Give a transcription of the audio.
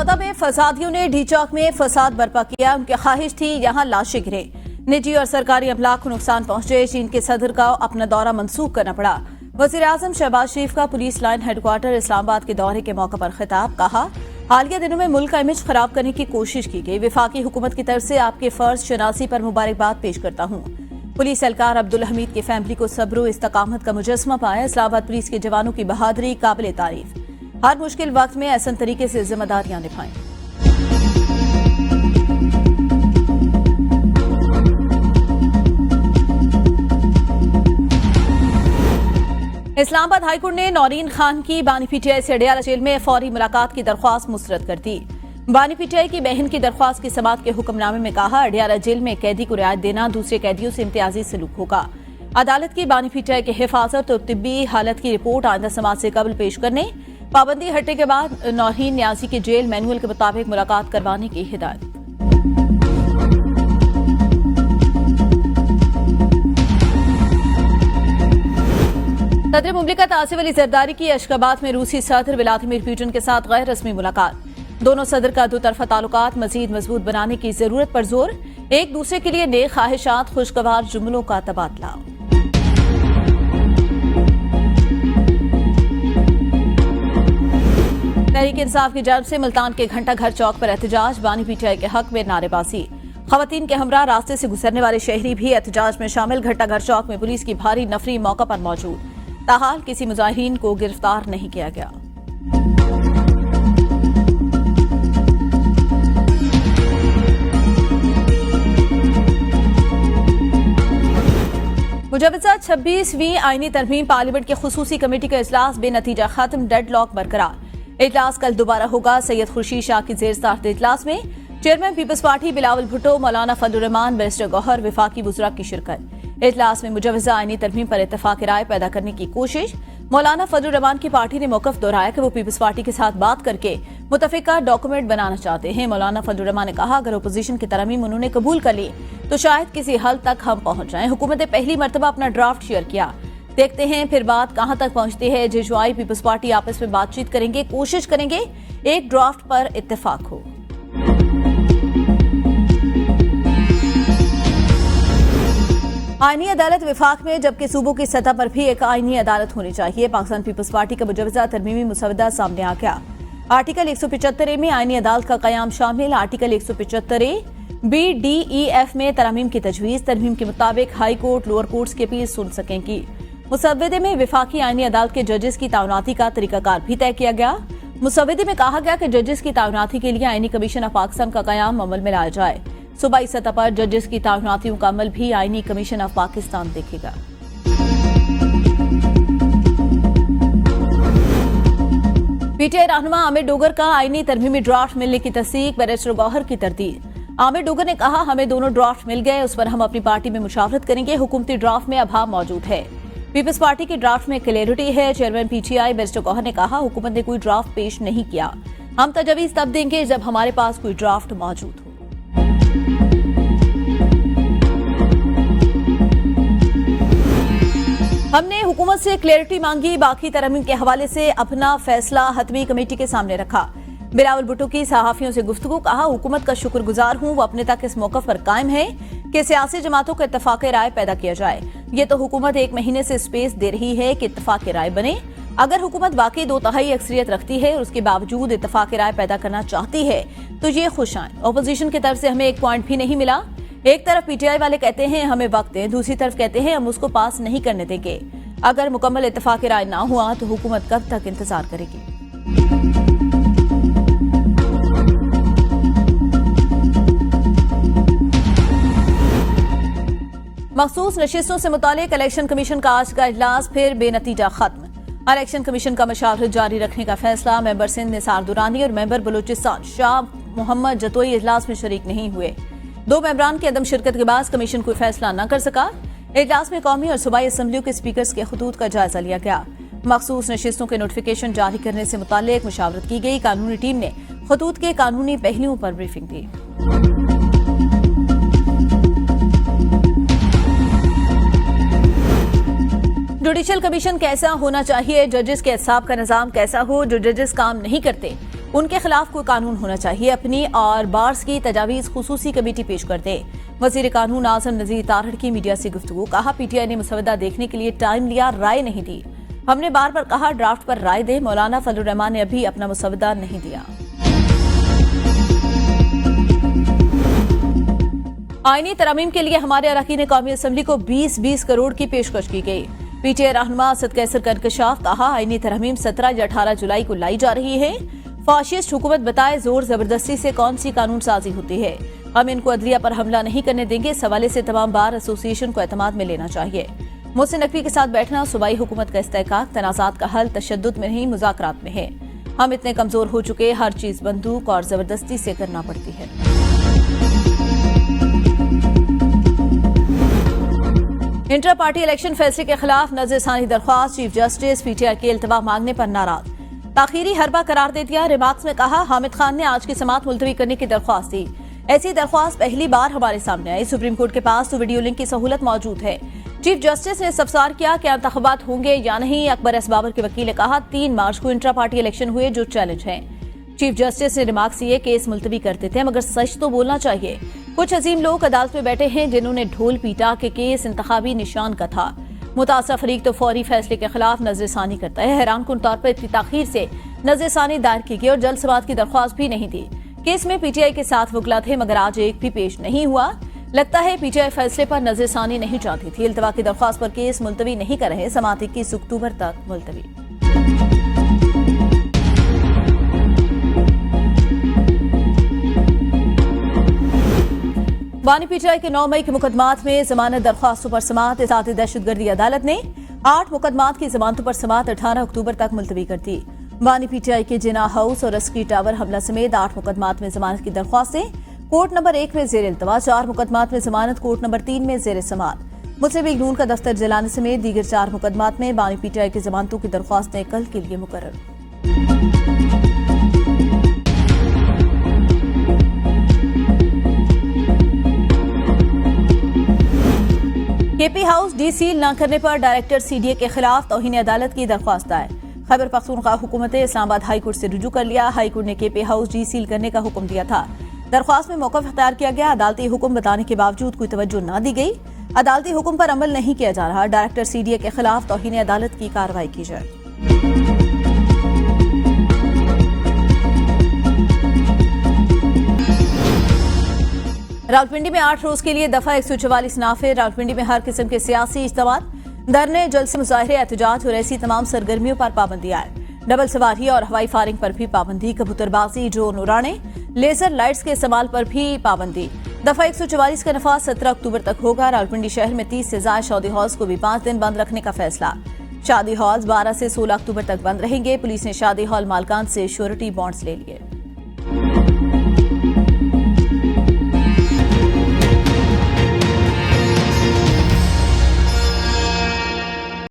2014 में फसादियों ने डी चौक में फसाद बर्पा किया। उनकी ख्वाहिश थी यहां लाशें गिरे, निजी और सरकारी अमलाक को नुकसान पहुंचे। चीन के सदर का अपना दौरा मंसूख करना पड़ा। वजीर आजम शहबाज शरीफ का पुलिस लाइन हेडक्वार्टर इस्लामाबाद के दौरे के मौके पर खिताब। कहा, हालिया दिनों में मुल्क का इमेज खराब करने की कोशिश की गई। विफाकी हुकूमत की तरफ से आपके फर्ज शनासी पर मुबारकबाद पेश करता हूं। पुलिस एहलकार अब्दुल हमीद की फैमिली को सब्र और इस्तकामत का मुजस्समा पाया। इस्लामाबाद पुलिस के जवानों की बहादुरी काबिल तारीफ। हर मुश्किल वक्त में ऐसा तरीके से जिम्मेदारियां निभाएं। इस्लामाबाद हाईकोर्ट ने नौरीन खान की बानी पीटीआई से अडियाला जेल में फौरी मुलाकात की दरख्वास्त मुस्तरद कर दी। बानी पीटीआई की बहन की दरख्वास्त की समाअत के हुक्मनामे में कहा, अडियाला जेल में कैदी को रियायत देना दूसरे कैदियों से इम्तियाजी सलूक होगा। अदालत की बानी पीटीआई की हिफाजत और तिब्बी हालत की रिपोर्ट आइंदा समाअत से कबल पेश करने, पाबंदी हटने के बाद नौरीन न्याजी की जेल मैनुअल के मुताबिक मुलाकात करवाने की हिदायत। सदर मुमलिकत आसिफ अली जरदारी की अशगाबाद में रूसी सदर व्लादिमीर पुतिन के साथ गैर रस्मी मुलाकात। दोनों सदर का दो तरफा ताल्लुकात मजीद मजबूत बनाने की जरूरत पर जोर। एक दूसरे के लिए नेक ख्वाहिशात खुशगवार जुमलों का तबादला। तहरीक इंसाफ की जानिब से मुल्तान के घंटा घर चौक पर एहतजाज। बानी पीटीआई के हक में नारेबाजी। खवातीन के हमरा रास्ते से गुजरने वाले शहरी भी एहतजाज में शामिल। घंटा घर चौक में पुलिस की भारी नफरी मौका पर मौजूद। ताहाल किसी मुजाहिरीन को गिरफ्तार नहीं किया गया। मुजवजा 26वीं आईनी तरमीम पार्लियामेंट की खुसूसी कमेटी का इजलास बेनतीजा खत्म। डेडलॉक बरकरार। इजलास कल दोबारा होगा। सैयद खुर्शीद शाह की जेर सदारत इजलास में chairman Peoples Party Bilawal Bhutto, मौलाना फजलुर रहमान, बैरिस्टर गौहर, विफाकी वुज़रा की शिरकत। इजलास में मुजवजा आईनी तरमीम पर इत्तेफाक राय पैदा करने की कोशिश। मौलाना फजलुर रहमान की पार्टी ने मौक़िफ़ दोहराया कि वो पीपल्स पार्टी के साथ बात करके मुतफ़िका डॉक्यूमेंट बनाना चाहते हैं। मौलाना फजलुर रहमान ने कहा, अगर अपोजिशन की तरमीम उन्होंने कबूल कर ली तो शायद किसी हल तक हम पहुंच जाएं। हुकूमत ने पहली मरतबा अपना ड्राफ्ट शेयर किया, देखते हैं फिर बात कहां तक पहुंचती है। जेजुआई पीपल्स पार्टी आपस में बातचीत करेंगे, कोशिश करेंगे एक ड्राफ्ट पर इत्तेफाक हो। आईनी अदालत विफाक में, जबकि सूबों की सतह पर भी एक आईनी अदालत होनी चाहिए। पाकिस्तान पीपल्स पार्टी का मुजवजा तरमीमी मुसवदा सामने आ गया। आर्टिकल 175 में आईनी अदालत का कयाम शामिल। आर्टिकल 175 BDEF में तरमीम की तजवीज। तरमीम के मुताबिक हाई कोर्ट लोअर कोर्ट्स की अपील सुन सकेंगी। मुसवदे में विफाकी आईनी अदालत के जजेस की तैनाती का तरीकाकार भी तय किया गया। मुसवदे में कहा गया कि जजेस की तैनाती के लिए आईनी कमीशन ऑफ पाकिस्तान का कयाम अमल में लाया जाए। सूबाई सतह पर जजेस की तैनातियों का अमल भी आईनी कमीशन ऑफ पाकिस्तान देखेगा। पीटीआई रहनुमा आमिर डोगर का आईनी तरमीमी ड्राफ्ट मिलने की तस्दीक। बैरिस्टर गौहर की तरदीद। आमिर डोगर ने कहा, हमें दोनों ड्राफ्ट मिल गए, उस पर हम अपनी पार्टी में मुशावरत करेंगे। हुकूमती ड्राफ्ट में अभाव मौजूद है। पीपल्स पार्टी की ड्राफ्ट में क्लियरिटी है। चेयरमैन पीटीआई बैरिस्टर गौहर ने कहा, हुकूमत ने कोई ड्राफ्ट पेश नहीं किया। हम तजवीज़ तब देंगे जब हमारे पास कोई ड्राफ्ट मौजूद हो। हमने हुकूमत से क्लियरिटी मांगी, बाकी तरमीम के हवाले से अपना फैसला हतमी कमेटी के सामने रखा। बिलावल भुट्टो की सहाफियों से गुफ्तगू। कहा, हुकूमत का शुक्रगुजार हूं, वो अपने तक इस मौक़िफ़ पर कायम है कि सियासी जमातों को इत्तफाक राय पैदा किया जाए। ये तो हुकूमत 1 महीने से स्पेस दे रही है कि इत्तफाक राय बने। अगर हुकूमत वाकई 2/3 अक्सरियत रखती है और उसके बावजूद इत्तफाक राय पैदा करना चाहती है तो ये खुश आए। अपोजिशन की तरफ से हमें एक पॉइंट भी नहीं मिला। एक तरफ पीटीआई वाले कहते हैं हमें वक्त दें, दूसरी तरफ कहते हैं हम उसको पास नहीं करने देंगे। अगर मुकम्मल इत्तफाक राय ना हुआ तो हुकूमत कब तक इंतजार करेगी। मखसूस नशिस्तों से मुतालिक इलेक्शन कमीशन का आज का इजलास फिर बेनतीजा खत्म। इलेक्शन कमीशन का मशावरत जारी रखने का फैसला। मेंबर सिंध निसार दुरानी और मेंबर बलूचिस्तान शाह मोहम्मद जतोई इजलास में शरीक नहीं हुए। 2 मेंबरान की अदम शिरकत के बाद कमीशन कोई फैसला न कर सका। इजलास में कौमी और सूबाई असम्बलियों के स्पीकर्स के खतूत का जायजा लिया गया। मखसूस नशिस्तों के नोटिफिकेशन जारी करने से मुतालिक मुशावरत की गई। कानूनी टीम ने खतूत के कानूनी पहलुओं पर ब्रीफिंग दी। जुडिशियल कमीशन कैसा होना चाहिए, जजेस के हिसाब का निजाम कैसा हो, जो जजेस काम नहीं करते उनके खिलाफ कोई कानून होना चाहिए। अपनी और बार्स की तजावीज खुसूसी कमेटी पेश कर दे। वजीर कानून आजम नजीर तारड़ की मीडिया से गुफ्तगू। कहा, पीटीआई ने मुसवदा देखने के लिए टाइम लिया, राय नहीं दी। हमने बार बार कहा ड्राफ्ट पर राय दे। मौलाना फजलुर रहमान ने अभी अपना मुसवदा नहीं दिया। आईनी तरमीम के लिए हमारे अरकान कौमी असम्बली को 20-20 करोड़ की पेशकश की गई। पीटीआई रहनुमा असद कैसर का इंकशाफ। कहा, आईनी तरमीम 17 या 18 जुलाई को लाई जा रही है। फाशिस्ट हुकूमत बताए जोर जबरदस्ती से कौन सी कानून साजी होती है। हम इनको अदलिया पर हमला नहीं करने देंगे। इस हवाले से तमाम बार एसोसिएशन को एतमाद में लेना चाहिए। मोहसिन नकवी के साथ बैठना सूबाई हुकूमत का इस्तेहकाक। तनाज़ात का हल तशद्दुद में नहीं, मुज़ाकरात में है। हम इतने कमजोर हो चुके, हर चीज बंदूक और जबरदस्ती से करना पड़ती है। इंटर पार्टी इलेक्शन फैसले के खिलाफ नज़रसानी दरख्वास्त। चीफ जस्टिस पीटीआई के इल्तवा मांगने पर नाराज। ताखीरी हरबा करार दे दिया। रिमार्क्स में कहा, हामिद खान ने आज की समाअत मुलतवी करने की दरख्वास्त दी। ऐसी दरख्वास्त पहली बार हमारे सामने आई। सुप्रीम कोर्ट के पास तो वीडियो लिंक की सहूलत मौजूद है। चीफ जस्टिस ने इस्तफसार किया कि इंतखाबात होंगे या नहीं। अकबर एस बाबर के वकील ने कहा, 3 मार्च को इंट्रा पार्टी इलेक्शन हुए जो चैलेंज है। चीफ जस्टिस ने रिमार्क्स दिए, केस मुलतवी कर देते हैं मगर सच तो बोलना चाहिए। कुछ अजीम लोग अदालत में बैठे हैं जिन्होंने ढोल पीटा कि केस इंतखाबी निशान का था। मुतासर फरीक तो फौरी फैसले के खिलाफ नजरसानी करता है। हैरानकुन तौर पर इतनी ताखीर से नजरसानी दायर की गई और जल्द समाअत की दरख्वास्त भी नहीं दी। केस में पीटीआई के 7 वकला थे मगर आज एक भी पेश नहीं हुआ। लगता है पीटीआई फैसले पर नजरसानी नहीं चाहती थी। इल्तवा की दरख्वास्त पर केस मुलतवी नहीं कर रहे। समाअत 21 अक्टूबर तक मुलतवी। वानी पीटीआई के 9 मई के मुकदमात में जमानत दरख्वास्तों पर समाअत। इसाती दहशतगर्दी अदालत ने 8 मुकदमात की जमानतों पर समाअत 18 अक्टूबर तक मुलतवी कर दी। वानी पीटीआई के जिना हाउस और अस्की टावर हमला समेत 8 मुकदमात में जमानत की दरख्वास्तें कोर्ट नंबर 1 में जेर इल्तवा। 4 मुकदमात में जमानत कोर्ट नंबर 3 में जेर समाअत। मुस्लिम लीग नून का दफ्तर जलाने समेत दीगर 4 मुकदमात में वानी पीटीआई की जमानतों की दरख्वास्तें कल के लिए मुकर्रर। केपी हाउस डी सील न करने पर डायरेक्टर सीडीए के खिलाफ तौहीन अदालत की दरख्वास्त दायर। खैबर पख्तूनख्वा हुकूमत इस्लामाबाद हाई कोर्ट से रुजू कर लिया। हाई कोर्ट ने केपी हाउस डी सील करने का हुक्म दिया था। दरख्वास्त में मौक़िफ़ इख्तियार किया गया। अदालती हुक्म बताने के बावजूद कोई तवज्जो न दी गई। अदालती हुक्म पर अमल नहीं किया जा रहा। डायरेक्टर सीडीए के खिलाफ तौहीन अदालत की कार्रवाई की जाए। रावलपिंडी में 8 रोज के लिए दफा 144 नाफे। रावलपिंडी में हर किस्म के सियासी इज्तिमा, धरने, जलसे, मुजाहरे, एहतजाज और ऐसी तमाम सरगर्मियों पर पाबंदी आए। डबल सवारी और हवाई फायरिंग पर भी पाबंदी। कबूतरबाजी, ड्रोन उड़ाने, लेजर लाइट्स के इस्तेमाल पर भी पाबंदी। दफा 144 का नफाज 17 अक्टूबर तक होगा। रावलपिंडी शहर में 30 से ज्यादा शादी हॉल्स को भी 5 दिन बंद रखने का फैसला। शादी हॉल्स 12 से 16 अक्टूबर तक बंद रहेंगे। पुलिस ने शादी हॉल मालकान से श्योरिटी बॉन्ड्स ले लिए।